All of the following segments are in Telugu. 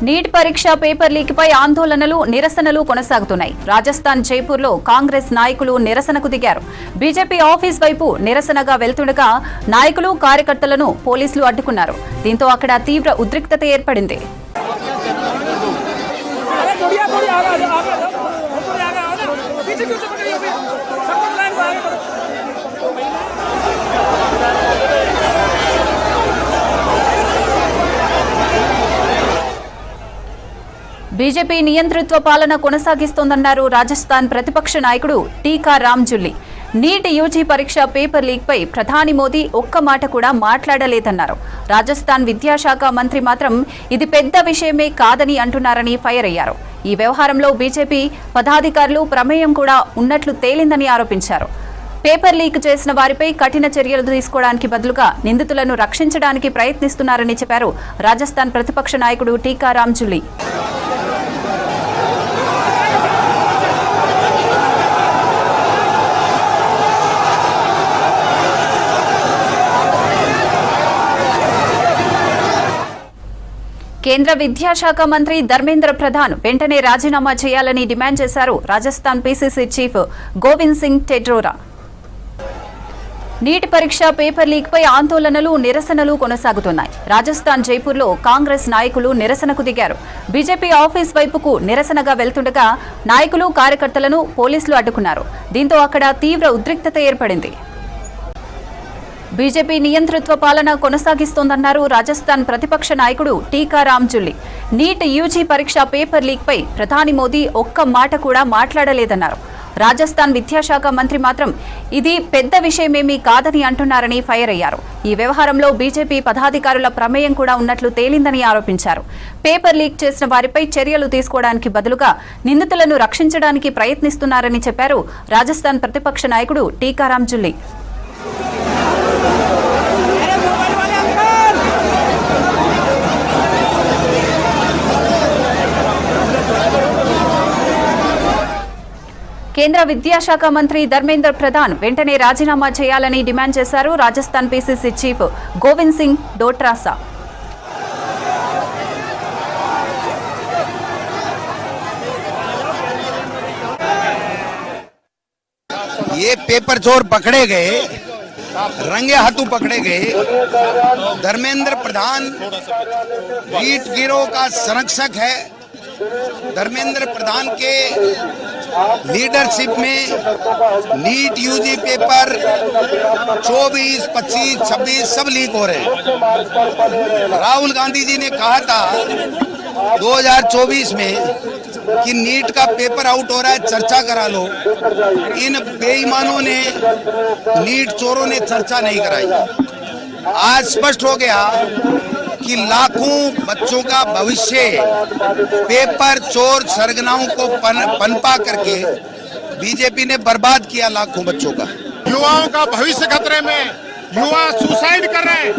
నీట్ పరీక్ష పేపర్ లీక్ పై ఆందోళనలు నిరసనలు కొనసాగుతున్నాయి. రాజస్థాన్ జైపూర్ లో కాంగ్రెస్ నాయకులు నిరసనకు దిగారు. బీజేపీ ఆఫీస్ వైపు నిరసనగా వెళ్తుండగా నాయకులు కార్యకర్తలను పోలీసులు అడ్డుకున్నారు. దీంతో అక్కడ తీవ్ర ఉద్రిక్తత ఏర్పడింది. బీజేపీ నియంతృత్వ పాలన కొనసాగిస్తోందన్నారు రాజస్థాన్ ప్రతిపక్ష నాయకుడు టీకా రామ్జుల్లి. నీట్ యూజీ పరీక్ష పేపర్ లీక్ పై ప్రధాని మోదీ ఒక్క మాట కూడా మాట్లాడలేదన్నారు. రాజస్థాన్ విద్యాశాఖ మంత్రి మాత్రం ఇది పెద్ద విషయమే కాదని అంటున్నారని ఫైర్ అయ్యారు. ఈ వ్యవహారంలో బీజేపీ పదాధికారులు ప్రమేయం కూడా ఉన్నట్లు తేలిందని ఆరోపించారు. పేపర్ లీక్ చేసిన వారిపై కఠిన చర్యలు తీసుకోవడానికి బదులుగా నిందితులను రక్షించడానికి ప్రయత్నిస్తున్నారని చెప్పారు రాజస్థాన్ ప్రతిపక్ష నాయకుడు టీకా రామ్జుల్లి. కేంద్ర విద్యాశాఖ మంత్రి ధర్మేంద్ర ప్రధాన్ వెంటనే రాజీనామా చేయాలని డిమాండ్ చేశారు రాజస్థాన్ పీసీసీ చీఫ్ గోవింద్ సింగ్ టెడ్రోరా. నీట్ పరీక్ష పేపర్ లీక్ పై ఆందోళనలు నిరసనలు కొనసాగుతున్నాయి. రాజస్థాన్ జైపూర్లో కాంగ్రెస్ నాయకులు నిరసనకు దిగారు. బీజేపీ ఆఫీస్ వైపుకు నిరసనగా వెళ్తుండగా నాయకులు కార్యకర్తలను పోలీసులు అడ్డుకున్నారు. దీంతో అక్కడ తీవ్ర ఉద్రిక్తత ఏర్పడింది. బీజేపీ నియంతృత్వ పాలన కొనసాగిస్తోందన్నారు రాజస్థాన్ ప్రతిపక్ష నాయకుడు టీకా రామ్జుల్లి. నీట్ యూజీ పరీక్ష పేపర్ లీక్ పై ప్రధాని మోదీ ఒక్క మాట కూడా మాట్లాడలేదన్నారు. రాజస్థాన్ విద్యాశాఖ మంత్రి మాత్రం ఇది పెద్ద విషయమేమీ కాదని అంటున్నారని ఫైర్ అయ్యారు. ఈ వ్యవహారంలో బీజేపీ పదాధికారుల ప్రమేయం కూడా ఉన్నట్లు తేలిందని ఆరోపించారు. పేపర్ లీక్ చేసిన వారిపై చర్యలు తీసుకోవడానికి బదులుగా నిందితులను రక్షించడానికి ప్రయత్నిస్తున్నారని చెప్పారు రాజస్థాన్ ప్రతిపక్ష నాయకుడు టీకా రామ్జుల్లి. కేంద్ర విద్యాశాఖ మంత్రి ధర్మేంద్ర ప్రధాన్ వెంటనే రాజీనామా చేయాలని డిమాండ్ చేశారు రాజస్థాన్ పీసీసీ చీఫ్ గోవింద్ సింగ్ డోట్రాసా. ये पेपर चोर पकड़े गए, रंगे हाथों पकड़े गए। धर्मेंद्र प्रधान नीट गिरोह का संरक्षक है। धर्मेंद्र प्रधान के लीडरशिप में नीट यूजी पेपर 24, 25, 26 सब लीक हो रहे हैं। राहुल गांधी जी ने कहा था 2024 में कि नीट का पेपर आउट हो रहा है, चर्चा करा लो। इन बेईमानों ने, नीट चोरों ने चर्चा नहीं कराई। आज स्पष्ट हो गया कि लाखों बच्चों का भविष्य पेपर चोर सरगनाओं को पनपा करके बीजेपी ने बर्बाद किया। लाखों बच्चों का, युवाओं का भविष्य खतरे में, युवा सुसाइड कर रहे हैं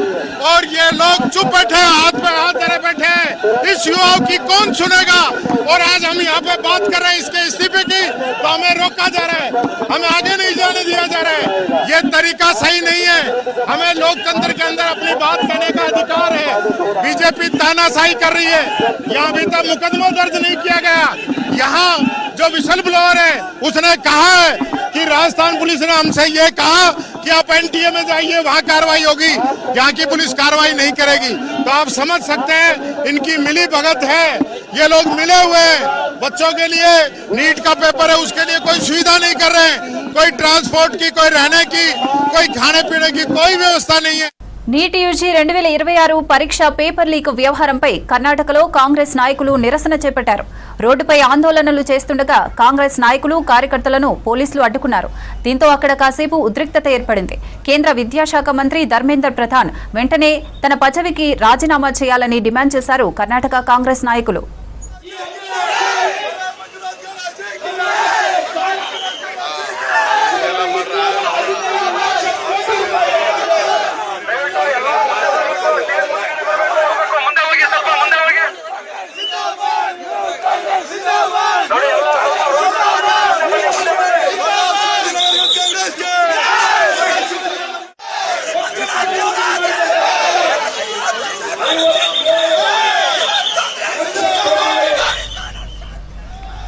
और ये लोग चुप बैठे, हाथ में हाथ धरे बैठे हैं। इस युवाओं की कौन सुनेगा? और आज हम यहाँ पे बात कर रहे हैं इसके इस्तीफे की, तो हमें रोका जा रहा है, हमें आगे नहीं जाने दिया जा रहा है। ये तरीका सही नहीं है। हमें लोकतंत्र के अंदर अपनी बात करने का अधिकार है। बीजेपी तानाशाही कर रही है। यहाँ अभी तक मुकदमा दर्ज नहीं किया गया। यहाँ जो विसल ब्लोअर है उसने कहा है कि राजस्थान पुलिस ने हमसे ये कहा कि आप एनटीए में जाइए, वहां कार्रवाई होगी। यहाँ की पुलिस कार्रवाई नहीं करेगी। तो आप समझ सकते हैं इनकी मिली भगत है। ये लोग मिले हुए हैं। बच्चों के लिए नीट का पेपर है, उसके लिए कोई सुविधा नहीं कर रहे हैं। कोई ट्रांसपोर्ट की, कोई रहने की, कोई खाने पीने की कोई व्यवस्था नहीं है। నీట్ యూజీ 2026 పరీక్ష పేపర్ లీక్ వ్యవహారంపై కర్ణాటకలో కాంగ్రెస్ నాయకులు నిరసన చేపట్టారు. రోడ్డుపై ఆందోళనలు చేస్తుండగా కాంగ్రెస్ నాయకులు కార్యకర్తలను పోలీసులు అడ్డుకున్నారు. దీంతో అక్కడ కాసేపు ఉద్రిక్తత ఏర్పడింది. కేంద్ర విద్యాశాఖ మంత్రి ధర్మేంద్ర ప్రధాన్ వెంటనే తన పదవికి రాజీనామా చేయాలని డిమాండ్ చేశారు కర్ణాటక కాంగ్రెస్ నాయకులు.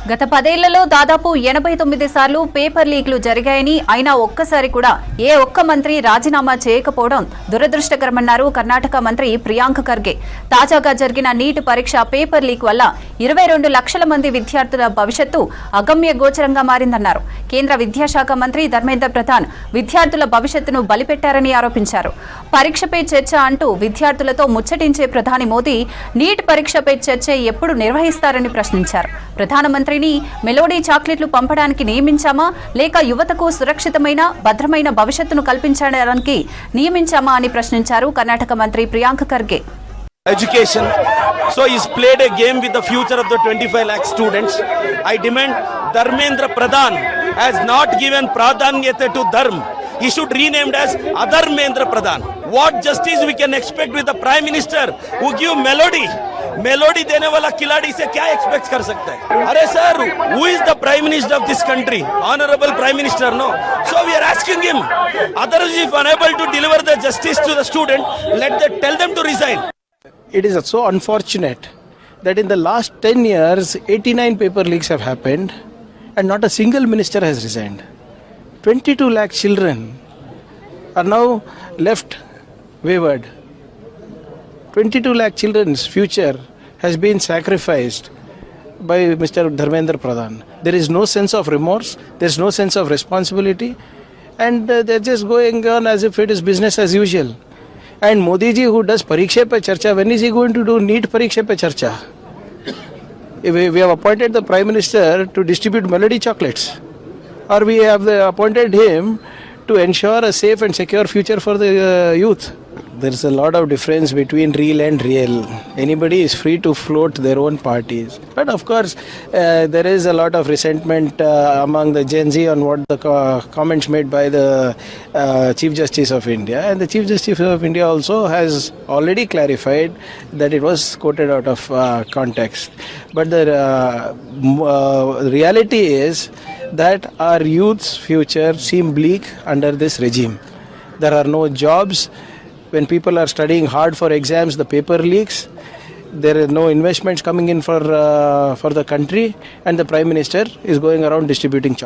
గత 10 ఏళ్లలో దాదాపు 89 సార్లు పేపర్ లీక్లు జరిగాయని, అయినా ఒక్కసారి కూడా ఏ ఒక్క మంత్రి రాజీనామా చేయకపోవడం దురదృష్టకరమన్నారు కర్ణాటక మంత్రి ప్రియాంక్ ఖర్గే. తాజాగా జరిగిన నీట్ పరీక్ష పేపర్ లీక్ వల్ల 22 లక్షల మంది విద్యార్థుల భవిష్యత్తు అగమ్య గోచరంగా మారిందన్నారు. కేంద్ర విద్యాశాఖ మంత్రి ధర్మేంద్ర ప్రధాన్ విద్యార్థుల భవిష్యత్తును బలిపెట్టారని ఆరోపించారు. పరీక్షపై చర్చ అంటూ విద్యార్థులతో ముచ్చటించే ప్రధాని మోదీ నీట్ పరీక్షపై చర్చ ఎప్పుడు నిర్వహిస్తారని ప్రశ్నించారు. ప్రధానమంత్రిని మెలోడీ చాక్లెట్లు పంపడానికి నియమించామా, లేక యువతకు సురక్షితమైన భద్రమైన భవిష్యత్తును కల్పించడానికి నియమించామా అని ప్రశ్నించారు కర్ణాటక మంత్రి Priyank Kharge. Education. So he's played a game with the future of the 25 lakh students. I demand Dharmendra Pradhan has not given Pradhanyata to Dharm. He should renamed as Adharmendra Pradhan. What justice we can expect with the Prime Minister who give melody? Melody देने वाला खिलाड़ी से क्या एक्सपेक्ट कर सकता है? अरे sir, who is the Prime Minister of this country? Honorable Prime Minister, no? So we are asking him. Others, if unable to deliver the justice to the student, tell them to resign. It is so unfortunate that in the last 10 years, 89 paper leaks have happened and not a single minister has resigned. 22 lakh children are now left wayward. 22 lakh children's future has been sacrificed by Mr. Dharmendra Pradhan. There is no sense of remorse, there is no sense of responsibility, and they're just going on as if it is business as usual. And Modi ji, who does Pariksha Pe Charcha, when is he going to do NEET Pariksha Pe Charcha? We have appointed the Prime Minister to distribute melody chocolates, or we have appointed him to ensure a safe and secure future for the youth. There is a lot of difference between real and real. Anybody is free to float their own parties. But of course, there is a lot of resentment among the Gen Z on what the comments made by the Chief Justice of India. And the Chief Justice of India also has already clarified that it was quoted out of context. But the reality is that our youth's future seem bleak under this regime. There are no jobs. When people are studying hard for exams, the paper leaks. There are no investments coming in for the country, and the Prime Minister is going around distributing chocolates.